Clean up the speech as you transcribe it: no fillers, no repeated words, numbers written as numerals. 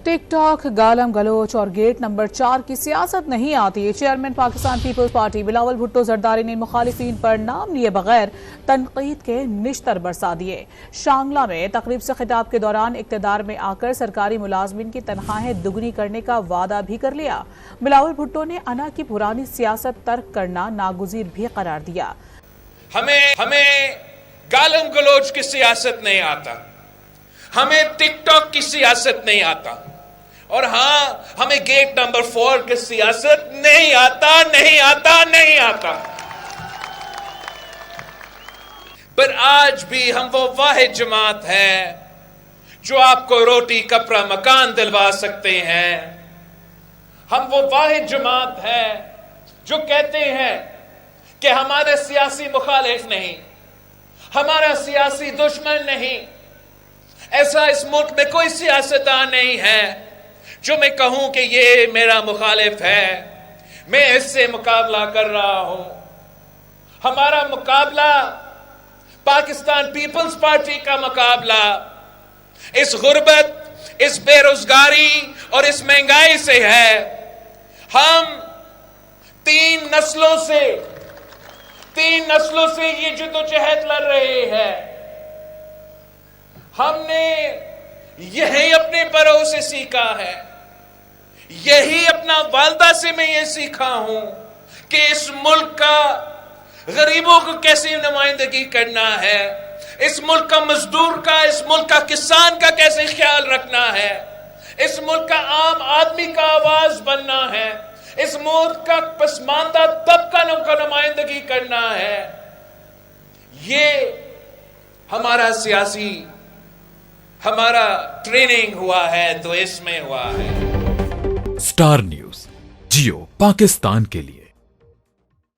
Tick tock, गालम गलोच और gate number 4 की सियासत नहीं आती। चेयरमैन पाकिस्तान पीपल्स पार्टी बिलावल भुट्टो जरदारी ने मुखालिफिन पर नाम लिए बगैर तनकीद के निश्तर बरसा दिए। शांगला में तकरीब से खिताब के दौरान इक्तदार में आकर सरकारी मुलाजमिन की तनख्वाहें दुगनी करने का वादा भी कर लिया। बिलावल भुट्टो ने अना की पुरानी सियासत तर्क करना नागुज़ीर भी करार दिया। हमें गालम गलोच की सियासत नहीं आता, हमें टिकटॉक की सियासत नहीं आता, और हाँ, हमें गेट नंबर 4 की सियासत नहीं आता। पर आज भी हम वो वाहिद जमात है जो आपको रोटी कपड़ा मकान दिलवा सकते हैं। हम वो वाहिद जमात है जो कहते हैं कि हमारे सियासी मुखालिफ नहीं, हमारा सियासी दुश्मन नहीं। ऐसा इस मुल्क में कोई सियासतदान नहीं है जो मैं कहूं कि ये मेरा मुखालिफ है, मैं इससे मुकाबला कर रहा हूं। हमारा मुकाबला पाकिस्तान पीपल्स पार्टी का मुकाबला इस गुर्बत, इस बेरोजगारी और इस महंगाई से है। हम तीन नस्लों से ये जद्दोजहद लड़ रहे हैं। हमने यही अपने बड़ों से सीखा है, यही अपना वालदा से मैं ये सीखा हूं कि इस मुल्क का गरीबों को कैसे नुमाइंदगी करना है, इस मुल्क का मजदूर का, इस मुल्क का किसान का कैसे ख्याल रखना है, इस मुल्क का आम आदमी का आवाज बनना है, इस मुल्क का पसमानदा तबका का नुमाइंदगी करना है। ये हमारा ट्रेनिंग हुआ है तो इसमें हुआ है। स्टार न्यूज़, जियो पाकिस्तान के लिए।